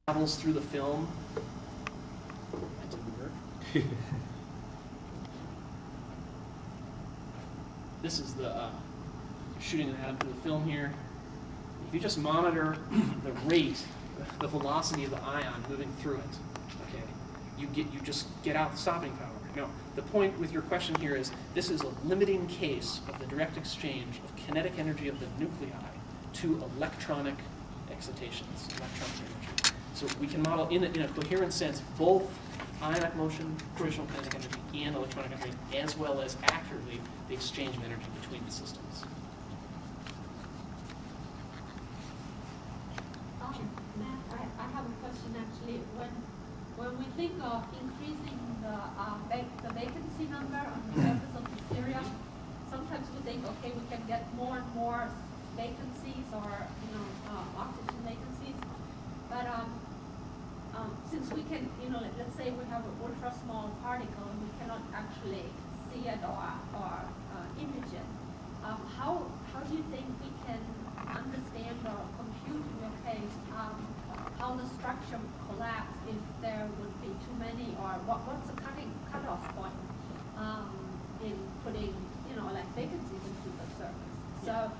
travels through the film. That didn't work. This is the shooting an atom through the film here. If you just monitor the rate, the velocity of the ion moving through it, okay, you just get out the stopping power. No, the point with your question here is this is a limiting case of the direct exchange of kinetic energy of the nuclei to electronic excitations, electronic energy. So we can model in a coherent sense both ionic motion, traditional kinetic energy, and electronic energy, as well as accurately the exchange of energy between the systems. Matt, I have a question actually. When we think of increasing the vacancy number on the surface of the Syria, sometimes we think, okay, we can get more and more vacancies or oxygen vacancies, but since we can, let's say we have an ultra small particle and we cannot actually see it or image it, how do you think we can understand or compute in your case how the structure would collapse if there would be too many, or what's the cutoff point in putting like vacancies into the surface? So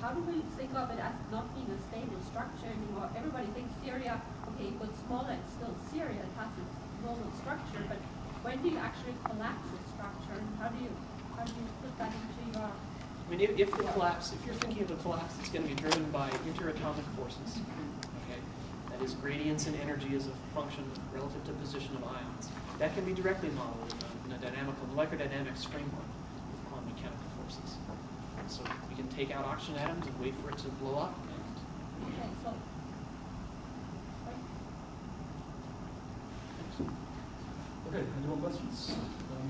how do we think of it as not being a stable structure anymore? Everybody thinks Syria, okay, but smaller, it's still Syria, it has its normal structure, but when do you actually collapse the structure, and how do you put that into your... I mean, if you're thinking of a collapse, it's going to be driven by interatomic forces. Okay, that is gradients in energy as a function relative to position of ions. That can be directly modeled in a molecular dynamics framework with quantum mechanical forces. So we can take out oxygen atoms and wait for it to blow up. Okay, so. Okay, any more questions?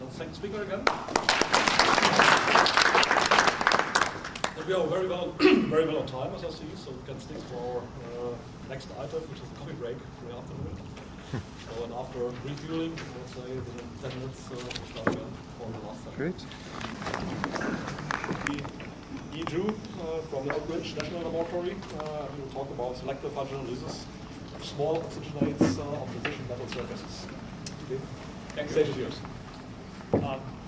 The second speaker again. We are very well on time, as I see, so we can stick to our next item, which is the coffee break for the afternoon. So, and after refueling, let's say within 10 minutes, we'll start again for the last session. Great. Yi Zhu from the Oak Ridge National Laboratory. We will talk about selective hydrogenolysis of small oxygenates on precision metal surfaces. Okay. Thank you. Stage is yours.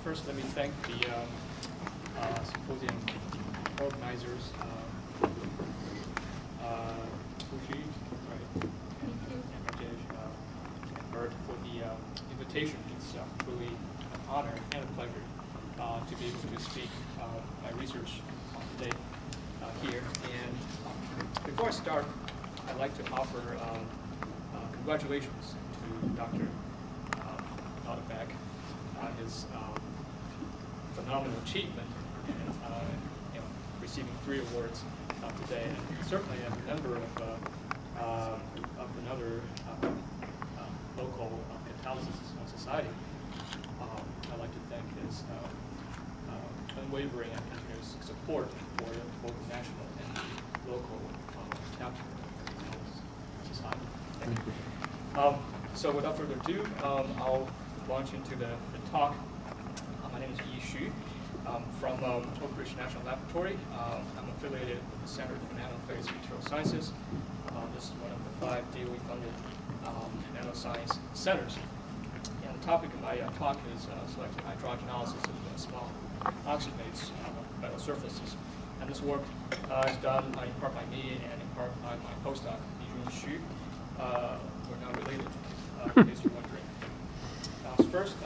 First, let me thank the symposium organizers, Fuji, right, and Rajesh, and Bert for the invitation. It's really an honor and a pleasure to be able to speak my research today here. And before I start, I'd like to offer congratulations to Dr. Lauterbach on his phenomenal achievement and receiving 3 awards today. And certainly, as a member of another local catalysis society, I'd like to thank his unwavering and continuous support for both the national and the local catalysis society. Thank you. So without further ado, I'll launch into the talk. My name is Yi Xu. I'm from Oak Ridge National Laboratory. I'm affiliated with the Center for Nanophase Material Sciences. This is one of the 5 DOE-funded nanoscience centers. And the topic of my talk is selective hydrogenolysis of small oxygenates on metal surfaces. And this work is done in part by me and in part by my postdoc, Yi Xu. We're not related, in case you're wondering. First,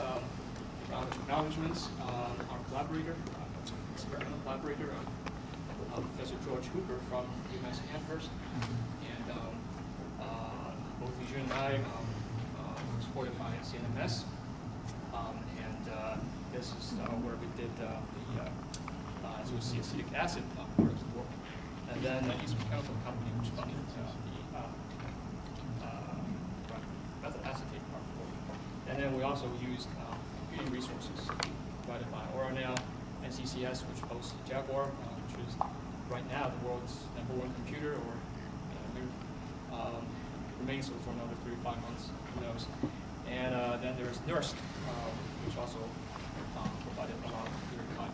round of acknowledgments. Our collaborator, experimental collaborator, Professor George Hooper from UMass Amherst, and both Yi Xu and I were supported by CNMS, and this is where we did as we see, acetic acid part of the work, and then East Chemical Company, which funded the methyl acetate part of the work, and then we also used computing resources provided by Oronel and CCS, which hosts Jaguar, which is right now the world's #1 computer, or remains so for another 3 to 5 months, who knows. And then there's NERSC, which also provided a lot of computer time.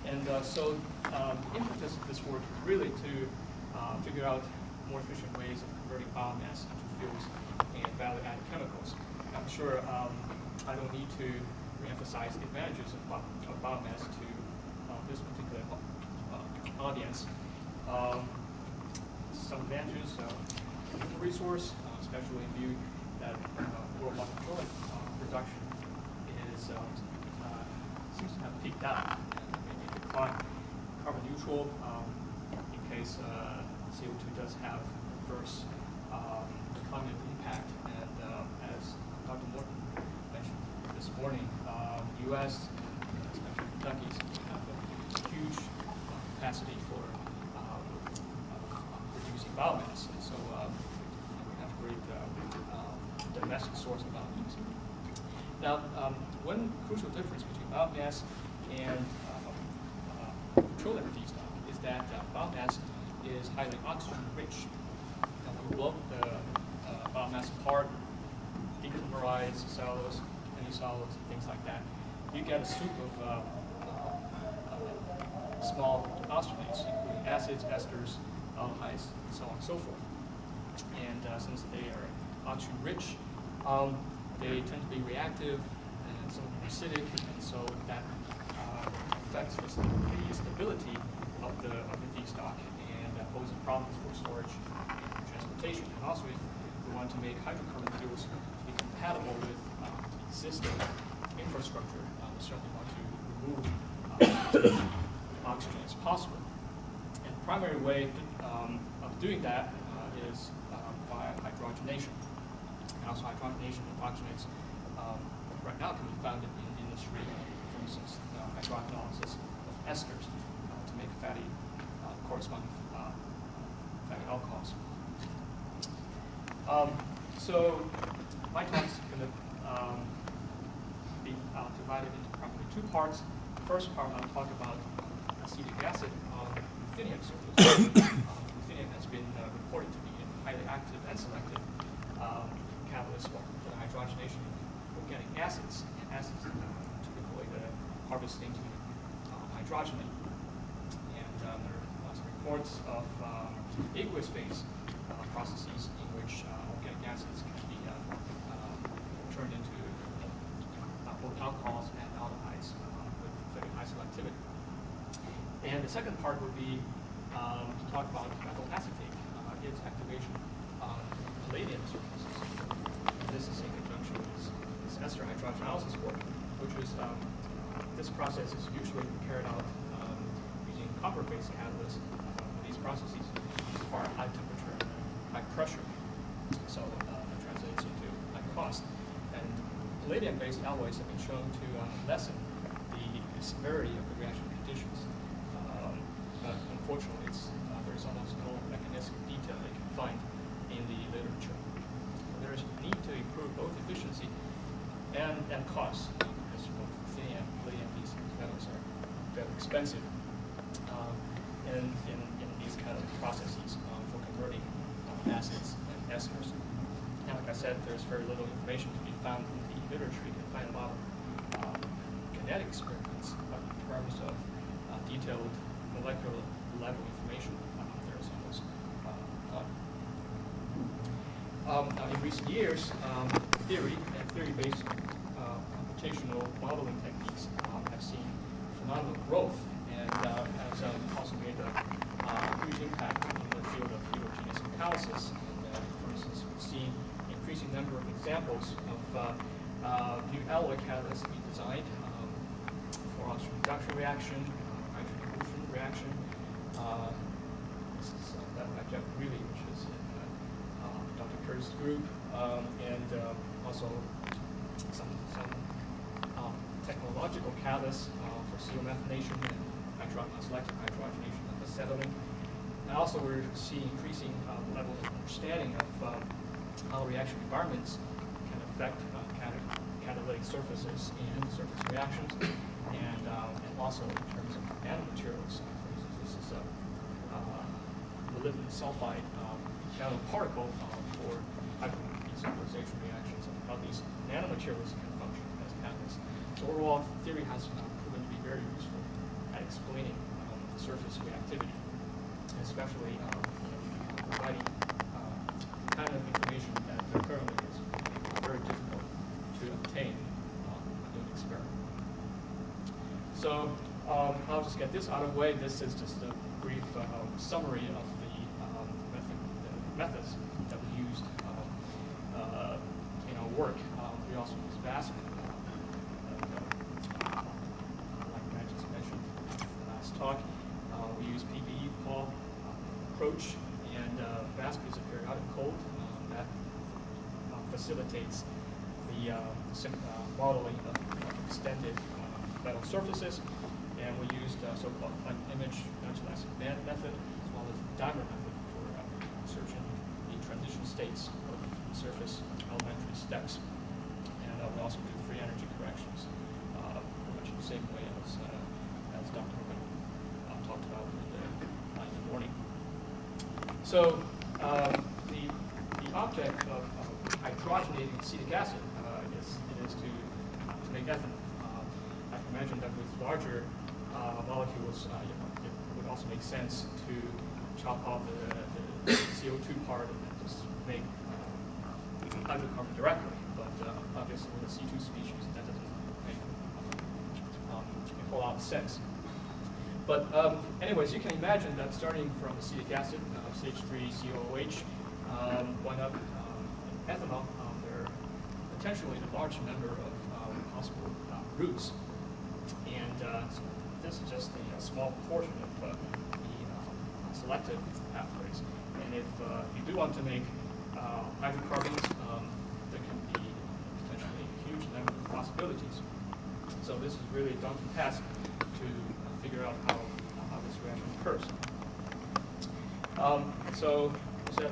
And so the impetus of this work is really to figure out more efficient ways of converting biomass into fuels and value-added chemicals. I'm sure I don't need to reemphasize the advantages of biomass to this particular audience. Some advantages of the resource, especially in view that worldwide petroleum production seems to have peaked out and maybe declined. Carbon neutral in case CO2 does have adverse climate impact, and as Dr. Morton mentioned this morning, U.S., especially Kentucky, have a huge capacity for reducing biomass, and so we have great domestic source of biomass. Now, one crucial difference between biomass and petroleum feedstock is that biomass is highly oxygen-rich. When you blow the biomass apart, decompose cellulose, hemisolids, and things like that, you get a soup of small oxygenates, including acids, esters, aldehydes, and so on and so forth. And since they are oxygen-rich, they tend to be reactive and some acidic, and so that affects the stability of the feedstock and poses problems for storage and transportation. And also, if we want to make hydrocarbon fuels be compatible with existing infrastructure, we certainly want to remove oxygen as possible. And the primary way of doing that is via hydrogenation. And also hydrogenation of oxygenates right now can be found in the industry, for instance, hydrogenolysis of esters to make fatty, corresponding fatty alcohols. So my talk is going to be divided into primarily two parts. The first part, I'll talk about acetic acid on the ruthenium surface. Ruthenium has been reported to be a highly active and selective catalyst for the hydrogenation of organic acids. And acids typically the harvesting to hydrogenate. And there are lots of reports of aqueous phase processes in which organic acids can be turned into both alcohols and aldehydes with very high selectivity. And the second part would be to talk about methyl acetate, its activation on palladium surfaces. This is in conjunction with this ester hydrogenolysis work, which is this process is usually carried out using copper-based catalysts. These processes require high temperature, high pressure, so that translates into high cost. And palladium-based alloys have been shown to lessen the severity of the reaction conditions. But unfortunately, there's almost no mechanistic detail they can find in the literature. There is a need to improve both efficiency and cost, because both ruthenium and palladium, these metals are very expensive in these kind of processes for converting acids and esters. And like I said, there's very little information to be found in the literature. You can find a lot of kinetic experiments, but in terms of detailed molecular level information, there's almost none. In recent years, theory-based computational modeling techniques have seen phenomenal growth and has also made a huge impact in the field of heterogeneous catalysis. And for instance, we've seen an increasing number of examples of new alloy catalysts being designed for oxygen reduction reaction, hydrogen elution reaction. This is done by Jeff Greeley, which is in Dr. Curtis' group, and also some technological catalysts for CO-methanation and selective hydrogenation of acetylene. And also we're seeing increasing levels of understanding of how reaction environments can affect catalytic surfaces and surface reactions, and also in terms of nanomaterials. This is a molybdenum sulfide nanoparticle for hydrogen reactions, and how these nanomaterials can function as catalysts. So overall, theory has proven to be very useful at explaining surface reactivity, especially providing kind of information that currently is very difficult to obtain in an experiment. So I'll just get this out of the way. This is just a brief summary of the methods that we used in our work. We also use VASP, like I just mentioned in the last talk. We use PPE approach, and VASP is a periodic code that facilitates the modeling of extended metal surfaces, and we used so-called image naturalized method as well as dimer method for searching the transition states of surface elementary steps. And we also do free energy corrections, pretty much the same way as Dr. Rubin talked about in the morning. So the object of hydrogenating acetic acid is to make ethanol. I can imagine that with larger molecules, it would also make sense to chop off the CO2 part and just make hydrocarbon directly. But obviously, with a C2 species, that doesn't make a whole lot of sense. But anyways, you can imagine that starting from acetic acid, CH3COOH, wound up in ethanol, there are potentially a large number of possible routes. And so this is just a small portion of the selective pathways. And if you do want to make hydrocarbons, there can be potentially a huge number of possibilities. So this is really a daunting task to figure out how this reaction occurs. So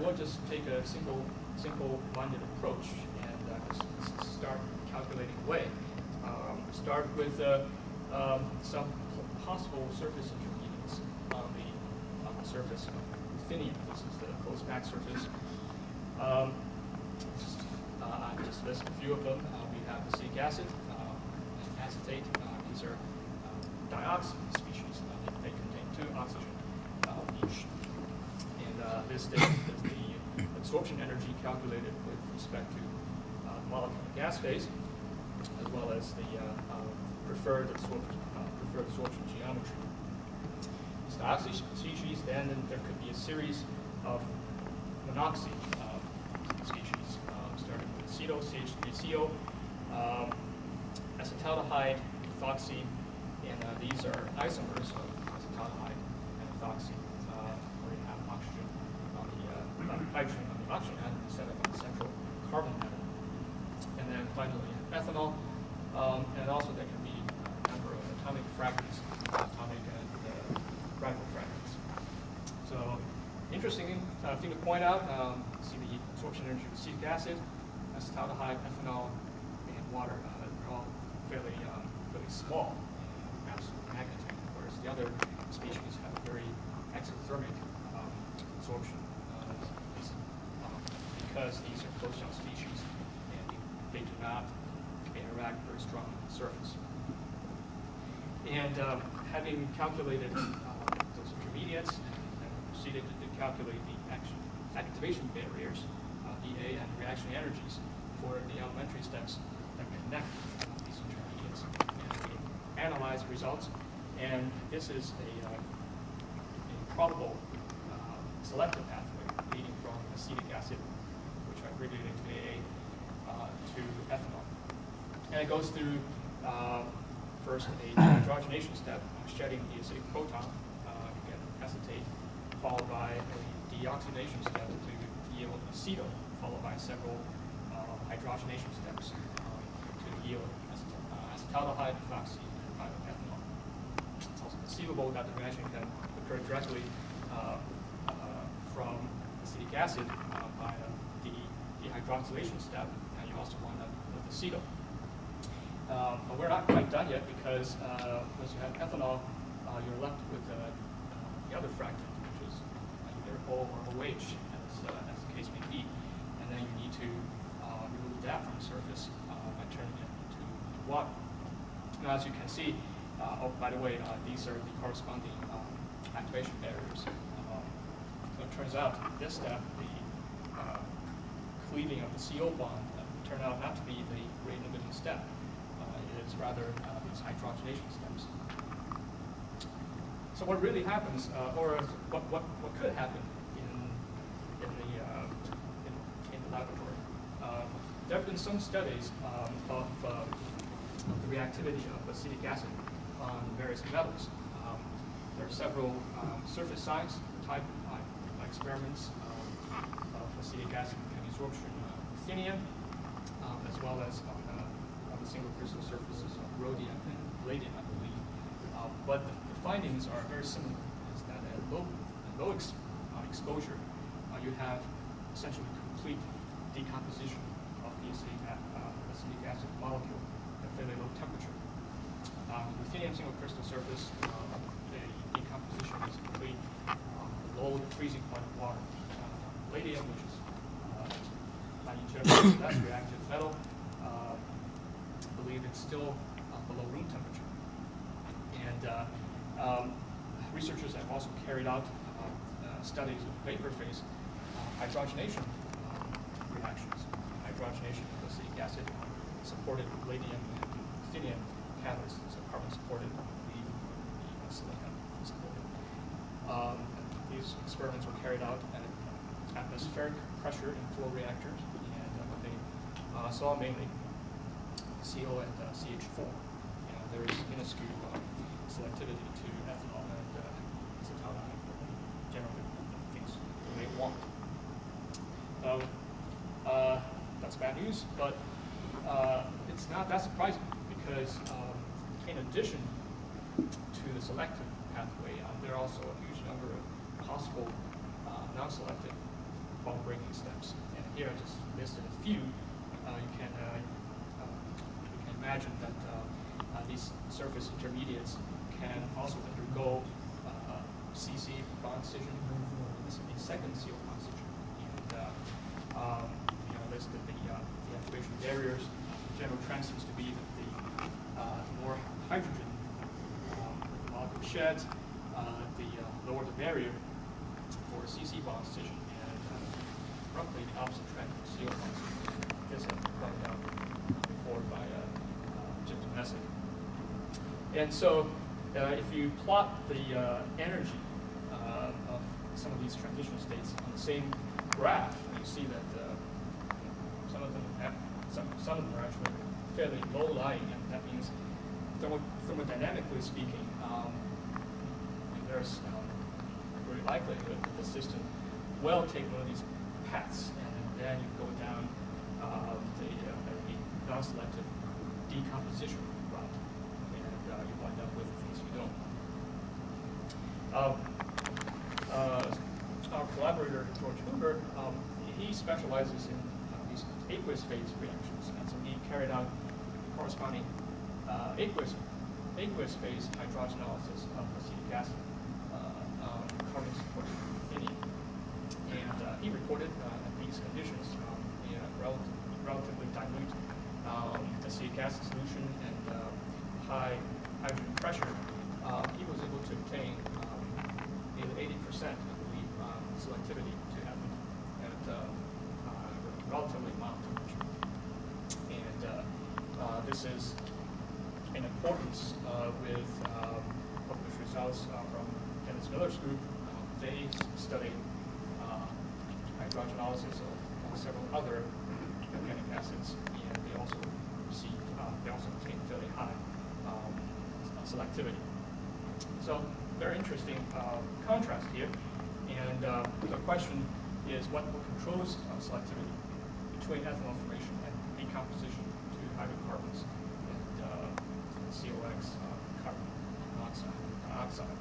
we'll just take a simple-minded approach and just start calculating away. Start with some possible surface intermediates on the surface of ruthenium. This is the close packed surface. Just list a few of them. We have acetic acid and acetate. These are dioxin species. They contain 2 oxygen each. And this is the absorption energy calculated with respect to molecular gas phase, as well as the preferred absorption geometry. It's dioxin species, then there could be a series of monoxy species, starting with acetyl, CH3CO, acetaldehyde, ethoxy, and these are isomers of acetaldehyde and ethoxy, where you have oxygen on the hydrogen on the oxygen atom instead of on the central carbon atom. And then finally, ethanol, and also there can be a number of atomic fragments, atomic and radical fragments. So, interesting thing to point out, see the absorption energy of acetic acid, acetaldehyde, ethanol, and water. They're all fairly small in absolute magnitude, whereas the other species have a very exothermic absorption because these are closed-down species and they do not interact very strongly with the surface. And having calculated those intermediates and proceeded to calculate the activation barriers, EA, and reaction energies for the elementary steps that connect these intermediates. And we analyze results, and this is a probable selective pathway leading from acetic acid, which I abbreviated to AA, to ethanol. And it goes through first a hydrogenation step, shedding the acidic proton, you get acetate, followed by a deoxidation step to yield acetyl, followed by several hydrogenation steps to yield acetaldehyde, ethoxy, and ethanol. It's also conceivable that the reaction can occur directly from acetic acid by the dehydroxylation step, and you also wind up with acetyl. But we're not quite done yet because once you have ethanol, you're left with the other fragment, which is either O or OH, as the case may be. And then you need to remove that from the surface by turning it into water. Now, as you can see, oh, by the way, these are the corresponding activation barriers. it turns out this step, the cleaving of the CO bond, turned out not to be the rate-limiting step. It is rather these hydrogenation steps. So what really happens, or what could happen in the laboratory? There have been some studies of the reactivity of acetic acid on various metals. There are several surface science type experiments of acetic acid chemisorption ruthenium, as well as on the single crystal surfaces of rhodium and palladium, I believe. But the findings are very similar. Is that at low exposure, you have essentially complete decomposition of the acetic acid molecule at fairly low temperature. Ruthenium single crystal surface, the decomposition is complete below the freezing point of water. Palladium, which is generally less reactive metal, I believe it's still below room temperature. And researchers have also carried out studies of vapor phase hydrogenation reactions. Hydrogenation of acetic acid supported palladium and ruthenium catalysts, so carbon supported, the silicon supported. These experiments were carried out at atmospheric pressure in flow reactors, and what they saw mainly CO and CH4. There is minuscule selectivity to ethanol and acetylene, generally things you may want. That's bad news, but it's not that surprising because in addition to the selective pathway, there are also a huge number of possible non-selective bond breaking steps. And here I just listed a few. You can imagine that these surface intermediates can also undergo CC bond scission. This would be second CO bond scission. And listed the activation barriers. The general trend seems to be that the more hydrogen the molecule sheds, the lower the barrier for CC bond scission, and roughly the opposite trend for CO bond scission. This has been pointed out before by Jim Domestic. And so, if you plot the energy of some of these transition states on the same graph, you see that some of them are actually fairly low-lying, and that means thermodynamically speaking, there's a great likelihood that the system will take one of these paths, and then you go down the non-selective decomposition route, and you wind up with things you don't. Our collaborator, George Huber, he specializes in these aqueous phase reactions, and so he carried out corresponding aqueous phase hydrogenolysis of acetic acid on carbon-supported ruthenium. And he reported at these conditions in a relatively dilute acetic acid solution and high hydrogen pressure, he was able to obtain nearly 80%, I believe, selectivity to ethanol at relatively mild temperature. And this is in accordance with published results from Dennis Miller's group. They studied hydrogenolysis of several other organic acids, and they also obtained fairly high selectivity. So very interesting contrast here. And the question is what controls selectivity between ethanol formation and decomposition to hydrocarbons and COX, carbon dioxide.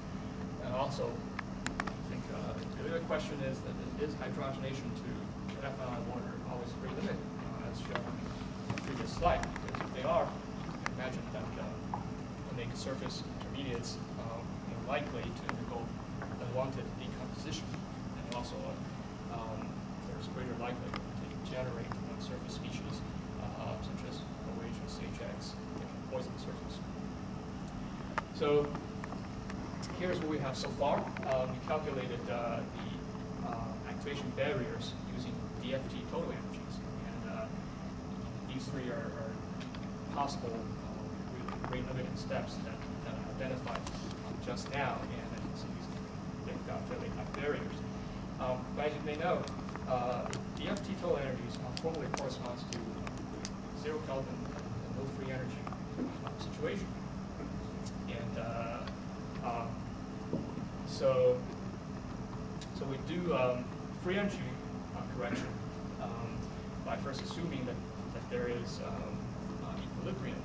And also, I think the other question is that is hydrogenation to ethanol and water always rate limited, as shown in the previous slide? Because if they are, you can imagine that when they surface intermediates, likely to undergo unwanted decomposition, and also there's greater likelihood to generate surface species such as OH and CHX that can poison the surface. So here's what we have so far. We calculated the activation barriers using DFT total energies. And these three are possible rate limiting steps that are identified just now, and so they've got fairly high barriers. But as you may know, DFT total energies formally corresponds to 0 Kelvin and no free energy situation. And so we do free energy correction by first assuming that there is equilibrium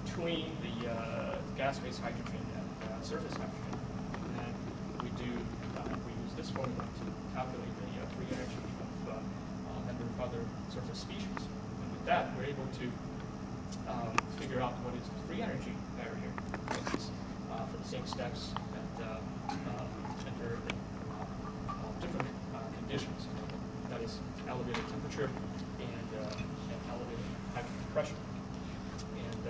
between the gas-phase hydrogen and surface hydrogen. And we use this formula to calculate the free energy of a number of other surface species. And with that, we're able to figure out what is the free energy barrier for the same steps that under different conditions. That is elevated temperature and elevated hydrogen pressure. And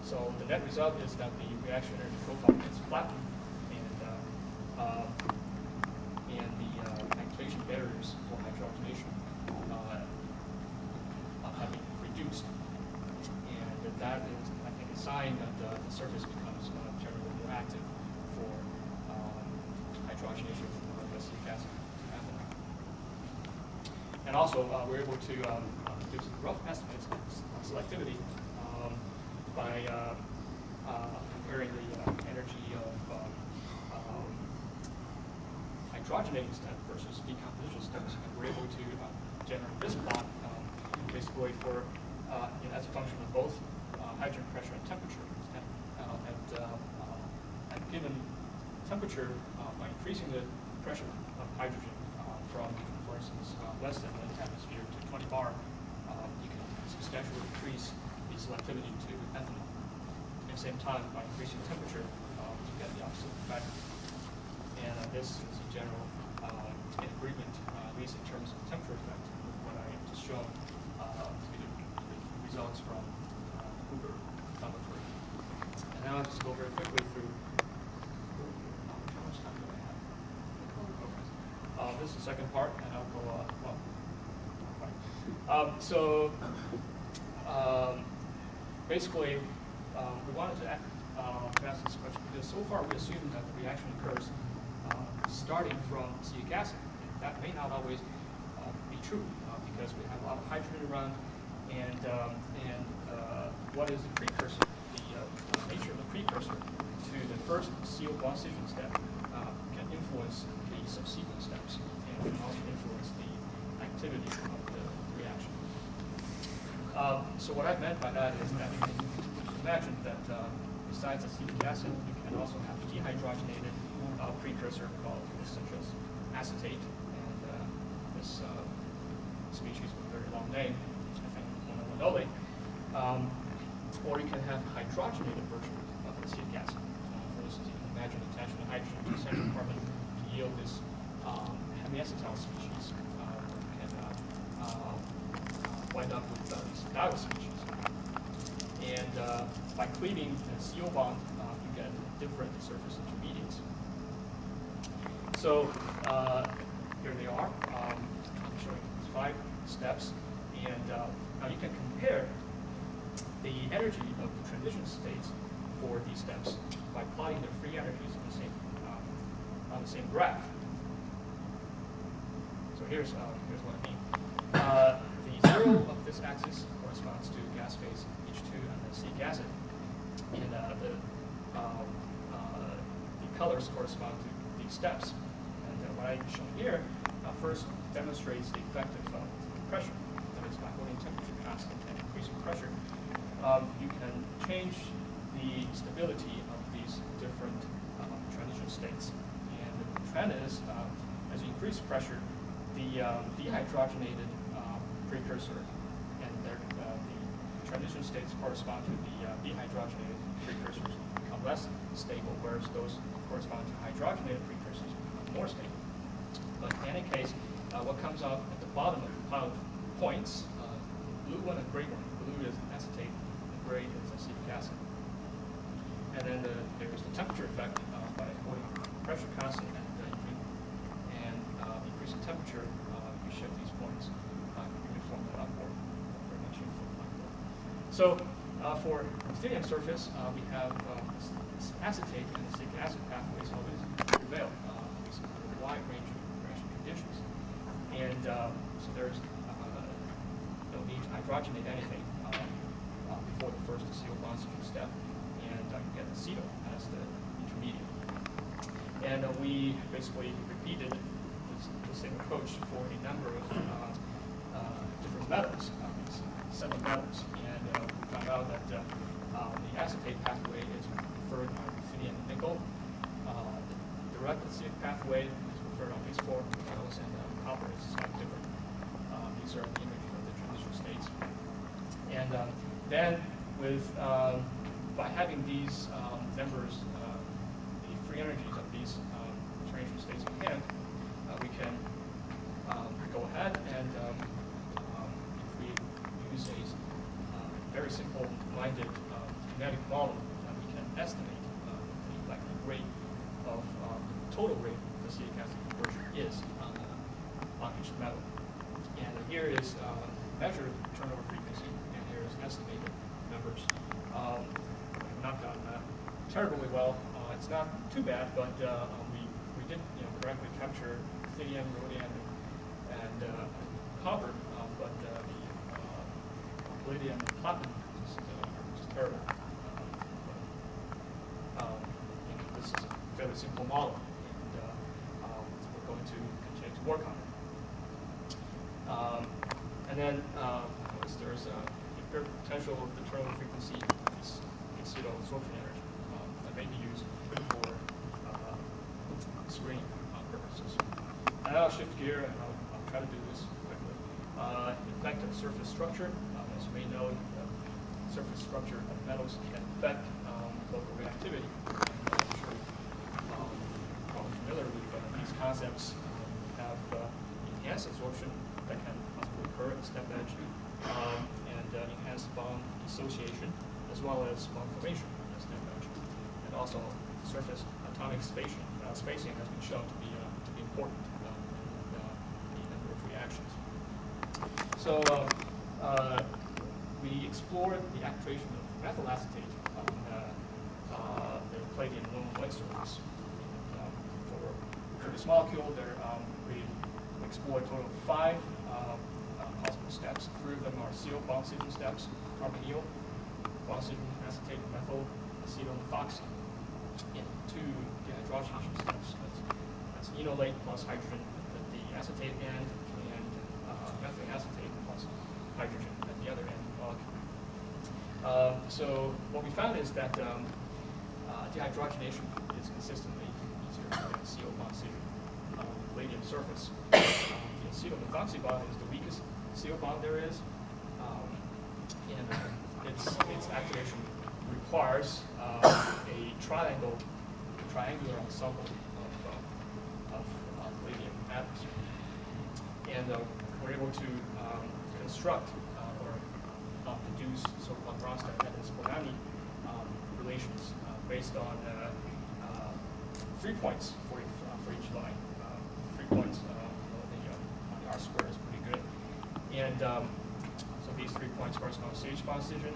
so the net result is that the reaction energy profile gets flattened, and the activation barriers for hydrogenation have been reduced. And that is, I think, a sign that the surface becomes generally more active for hydrogenation of acetic acid to ethanol. And also, we're able to do some rough estimates of selectivity by comparing the energy of hydrogenating step versus decomposition steps. And we're able to generate this plot basically for as a function of both hydrogen pressure and temperature. And at given temperature, by increasing the pressure of hydrogen from, for instance, less than 1 atmosphere to 20 bar, you can substantially increase the selectivity to ethanol. At the same time, by increasing temperature, you get the opposite effect. And this is in general in agreement, at least in terms of temperature effect, with what I have just shown to be the results from Hoover laboratory. And now I'll just go very quickly through. How much time do I have? Okay. This is the second part, and I'll go basically, we wanted to ask this question because so far we assume that the reaction occurs starting from acetic acid. That may not always be true because we have a lot of hydrogen around, and what is the precursor? The nature of the precursor to the first CO bond scission step can influence the subsequent steps and can also influence the activity of the reaction. So what I meant by that is that you can imagine that besides acetic acid, you can also have dehydrogenated precursor called citrus acetate, and this species with a very long name, I think monolinole. Or you can have hydrogenated version of acetic acid. For instance, you can imagine attaching a hydrogen to a central carbon to yield this hemiacetal species. You can wind up with these diol species. And by cleaving the CO bond, you get different surface intermediates. So here they are. I'm showing these 5 steps, and now you can compare the energy of the transition states for these steps by plotting their free energies on the same graph. So here's what I mean. The 0 of this axis corresponds to gas phase H2 and acetic acid, and the colors correspond to these steps. And what I've shown here first demonstrates the effect of pressure. That is, by holding temperature constant and increasing pressure, you can change the stability of these different transition states. And the trend is, as you increase pressure, the dehydrogenated precursor and the transition states correspond to the dehydrogenated precursors become less stable, whereas those correspond to hydrogenated precursors become more stable. But in any case, what comes out at the bottom of the pile of points, blue one and gray one. Blue is acetate, and gray is acetic acid. And then there's the temperature effect by holding pressure constant and increasing change the temperature, we shift these points uniformly upward, very much uniformly upward. So for ruthenium surface, we have acetate and acetic acid pathways always prevail under a wide range of reaction conditions. And so there's no need to hydrogenate anything before the first acetyl oxygen step, and you get acetyl as the intermediate. And we basically repeated the same approach for a number of different metals, these 7 metals, and we found out that the acetate pathway is preferred on ruthenium and nickel. The direct acetic pathway is preferred on these 4 metals, and copper is slightly different. These are the image of the transition states. And then with by having these members, the free energies of these transition states in hand, we can go ahead and if we use a very simple-minded kinetic model, we can estimate the likely rate of the total rate of acetic acid conversion is on each metal. And here is measured turnover frequency, and here is estimated numbers. We've not done terribly well. It's not too bad, but we did correctly capture ruthenium, rhodium, and copper, but the palladium and platinum is just terrible. This is a fairly simple model, and we're going to continue to work on it. And then there's a potential of the turnover frequency is acetyl absorption energy that may be used for screening purposes. And I'll shift gear and I'll try to do this quickly. Effect of surface structure. As you may know, the surface structure of metals can affect local reactivity. I'm sure you're probably familiar with these concepts. Have enhanced absorption that can possibly occur at the step edge, and enhanced bond dissociation, as well as bond formation at the step edge. And also surface atomic spacing has been shown to be important in a number of reactions. So we explored the actuation of methyl acetate on the palladium aluminum light surface. For this molecule, we explored a total of 5 possible steps. 3 of them are CO bond-oxygen steps, carbonyl, bond-oxygen, acetate, methyl, acetyl, methoxy, and 2 dehydrogenation steps. That's enolate plus hydrogen at the acetate end, and methyl acetate plus hydrogen at the other end of the molecule. So what we found is that dehydrogenation is consistently easier than CO bond-oxygen palladium surface. The acetyl methoxy bond is the weakest CO bond there is, and its activation requires a triangular ensemble of palladium atoms. And we're able to construct or deduce so-called Bronsted and Spolani relations based on 3 points for each line. 3 points on the R square is pretty good. And so these 3 points correspond to CH bond oxygen,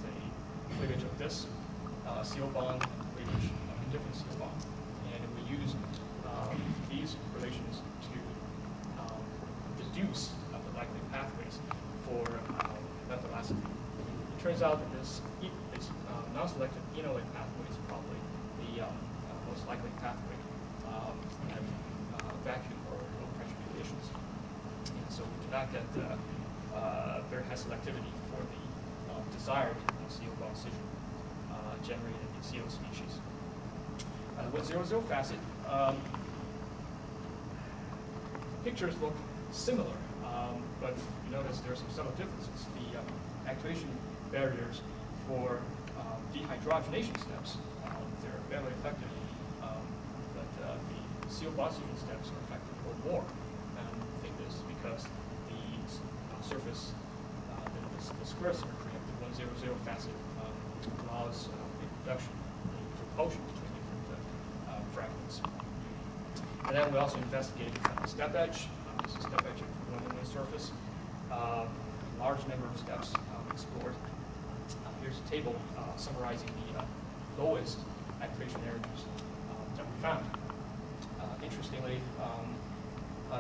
the cleavage of this CO bond, cleavage of a different CO bond. And we use these relations to deduce the likely pathways for methyl acetate. It turns out that this non-selective enolate pathway is probably the most likely pathway at vacuum or low pressure conditions. And so we do not get very high selectivity for the desired CO bond oxygen generated in the CO species. With 0,0 facet, pictures look similar, but you notice there are some subtle differences. The activation barriers for dehydrogenation steps, they're fairly effective, but the CO bond oxygen steps are effective a little more. And I think this is because the surface, the square symmetry of the 1,0,0 facet allows the production, the propulsion between different fragments. And then we also investigated step edge. This is step edge of one inlet surface. Large number of steps explored. Here's a table summarizing the lowest activation areas that we found. Interestingly,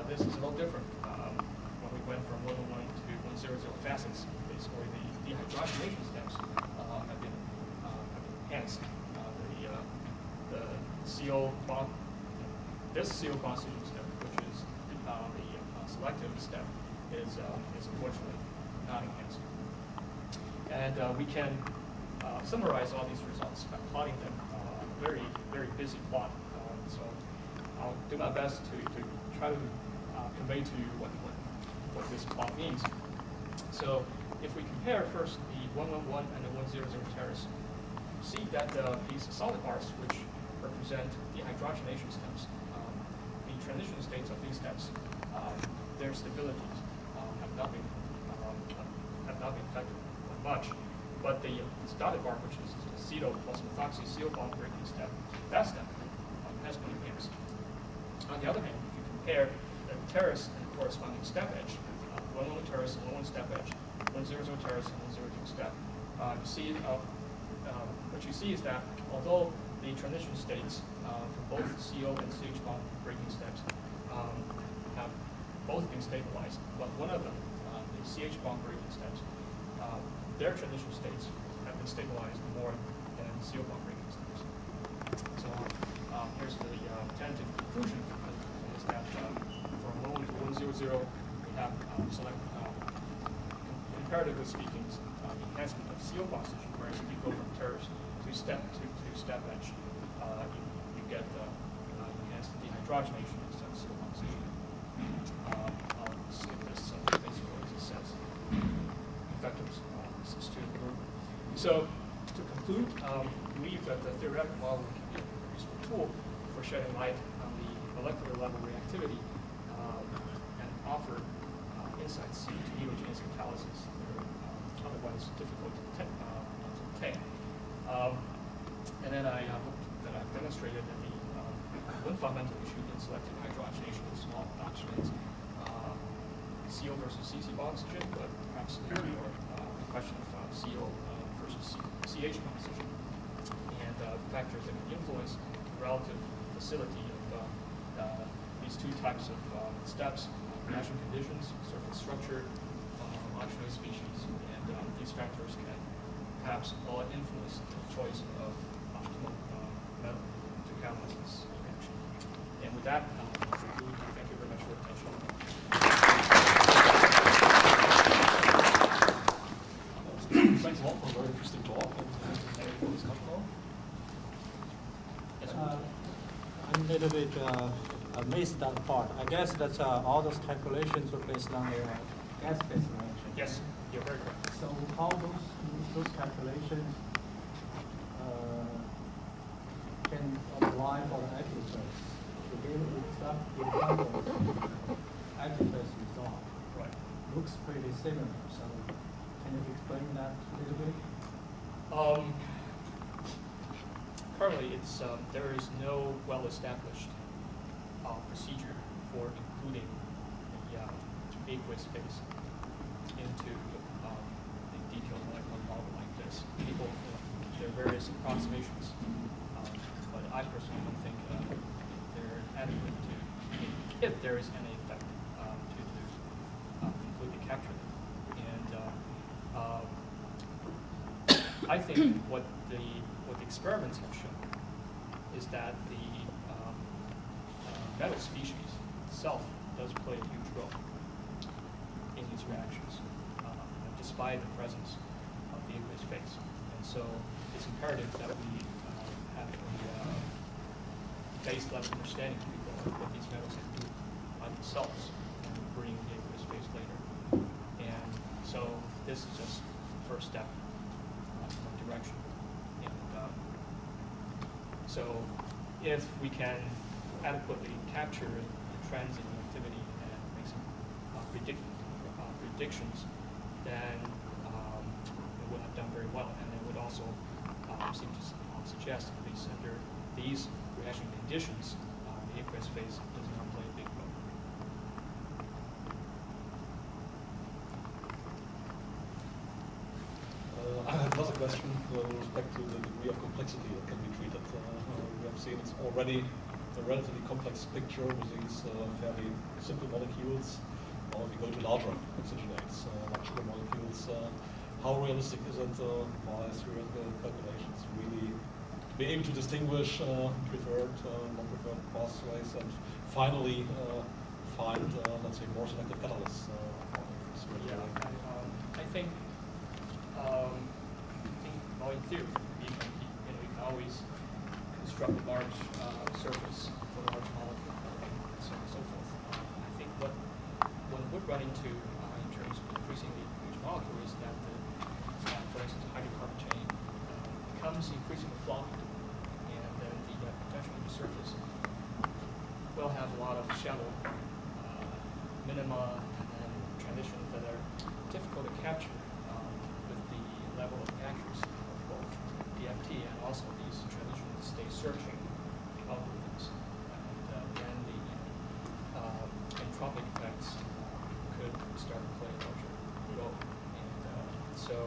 this is a little different. When we went from 101 to 100 facets, basically the dehydrogenation steps have been enhanced. The CO bond, this CO bond solution step, which is the selective step, is unfortunately not enhanced. And we can summarize all these results by plotting them. Very, very busy plot. So I'll do my best to try to convey to you what this plot means. So if we compare first the 111 and the 100 terrace, you see that these solid bars, which represent the hydrogenation steps, the transition states of these steps, their stabilities have not been affected much. But the dotted bar, which is the acetyl plus methoxy CO bond breaking step, that step has been enhanced. On the other hand, if you compare the terrace and the corresponding step edge, 111 terrace and 111 step edge, 100 terrace and 100 step, you see what you see is that although the transition states for both CO and CH bond breaking steps have both been stabilized, but one of them, the CH bond breaking steps, their transition states have been stabilized more than the CO bond breaking steps. So here's the tentative conclusion is that from 1 to 100, we have comparatively speaking, enhancement of CO bond solution, whereas if you go from terrace to step edge, you get enhanced dehydrogenation instead of CO bond solution. I'll skip this basically as it says. Effective student group. So to conclude, we believe that the theoretical model can be a useful tool for shedding light on the molecular level reactivity and offer insights into heterogeneous catalysis that are otherwise difficult to obtain. And then I hope that I've demonstrated that the one fundamental issue in selective hydrogenation is small oxygenates, CO versus CC bond oxygen, but perhaps more a question of CO versus CH bond oxygen, and factors that can influence the relative facility of these two types of steps, reaction conditions, surface structure, oxygenate species, and these factors can perhaps all influence the choice of optimal metal to catalyze this reaction. And with that, I'll conclude. Thank you very much for your attention. Thanks a lot for a very interesting talk and for this discussion. I'm a little bit amazed at that part. I guess that all those calculations were based on a gas-phase reaction. Yes, you're very correct. So how those calculations can apply for the active phase? To give examples, active phase result Right. looks pretty similar. So can you explain that a little bit? Currently, there is no well-established procedure for including the aqueous phase into a detailed molecular model like this. People, there are various approximations, but I personally don't think they're adequate to, if there is any effect, to completely capture them. And I think what the experiments have shown is that the metal species itself does play a huge role in these reactions, despite the presence of the aqueous phase. And so it's imperative that we have a base level understanding of what these metals can do by themselves and bring the aqueous phase later. And so this is just the first step in one direction. And so if we can adequately capture the trends in activity and make some predictions, then it would have done very well. And it would also seem to suggest, at least under these reaction conditions, the aqueous phase does not another question with respect to the degree of complexity that can be treated. We have seen it's already a relatively complex picture with these fairly simple molecules. Or if you go to larger oxygenates, like sugar molecules, how realistic is it by theoretical calculations really be able to distinguish preferred, non-preferred pathways and finally find, let's say, more selective catalysts? Yeah, I think, well, in theory, you can always construct a large surface for a large molecule, and so on and so forth. I think what one would run into in terms of increasing the huge molecule is that, for instance, the hydrocarbon chain becomes increasingly floppy, and then the potential of the surface will have a lot of shallow minima and transitions that are difficult to capture with the level of accuracy of both DFT and also these transition state searching algorithms. And then the entropic effects could start to play a larger role. And so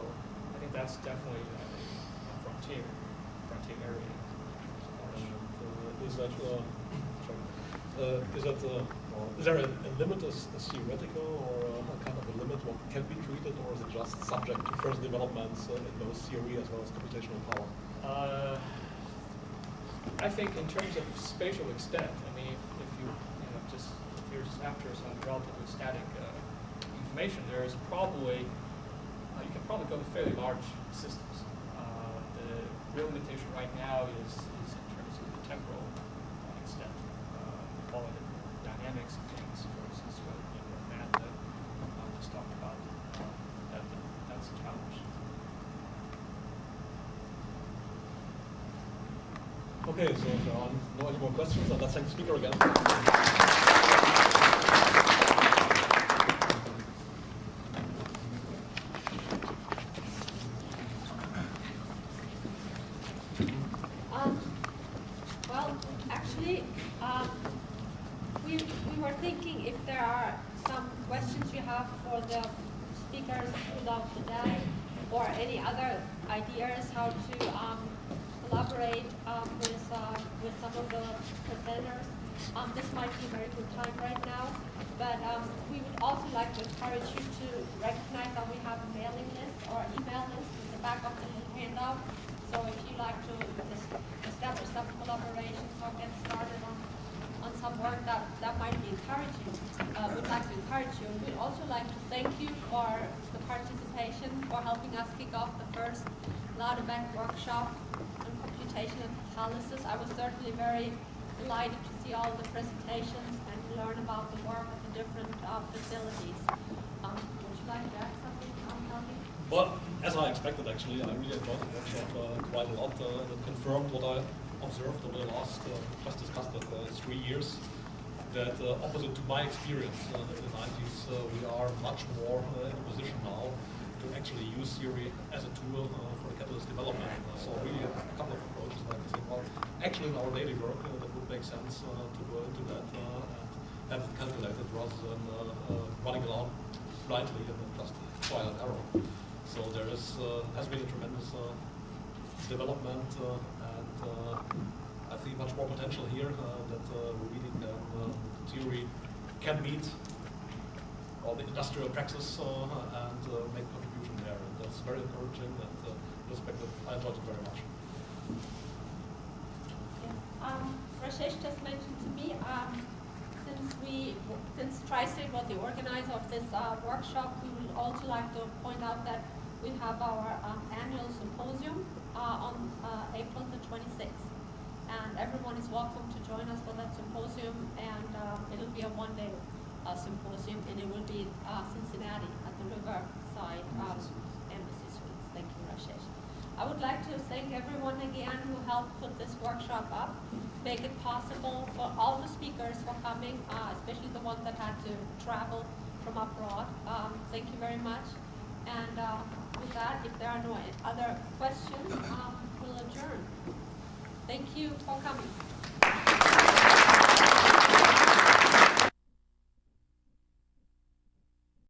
I think that's definitely a frontier area. Is there a limit, a theoretical or a kind of a limit what can be treated, or is it just subject to further developments in both theory as well as computational power? I think in terms of spatial extent, I mean, if you're just after some relatively static information, there is probably you can probably go to fairly large systems. The real limitation right now is in terms of the temporal extent, following the dynamics of things. For instance, what Matt just talked about, that's a challenge. Okay, so if there are no any more questions, let's thank the speaker again. Well, actually, we were thinking if there are some questions you have for the speakers throughout the day, or any other ideas how to collaborate with some of the presenters. This might be a very good time right now, but we would also like to encourage you to recognize that we have a mailing list or email list in the back of the handout. So if you like to establish some collaborations or get started on some work that might be encouraging, we'd like to encourage you. We'd also like to thank you for the participation, for helping us kick off the first Laudebeck workshop on computation and catalysis. I was certainly very delighted to see all the presentations and learn about the work at the different facilities. Would you like to add something, Helgi? Well, as I expected, actually, I really enjoyed the workshop quite a lot. It confirmed what I observed over the last, just discussed it, 3 years, that opposite to my experience in the 90s, we are much more in a position now to actually use theory as a tool for the catalyst development. So really a couple of approaches, like I said, well, actually in our daily work, that would make sense to go into that and have it calculated rather than running around blindly and then just trial and error. So there is has been a tremendous development, and I see much more potential here that really theory can meet all the industrial praxis and make contribution there. And that's very encouraging, and respected. I enjoyed it very much. Rashesh just mentioned to me, since Tri-State was the organizer of this workshop, we would also like to point out that we have our annual symposium on April the 26th. And everyone is welcome to join us for that symposium, and it'll be a one-day symposium, and it will be Cincinnati at the Riverside Embassy Suites. Thank you, Rashesh. I would like to thank everyone again who helped put this workshop up, make it possible for all the speakers for coming, especially the ones that had to travel from abroad. Thank you very much. And with that, if there are no other questions, we'll adjourn. Thank you for coming.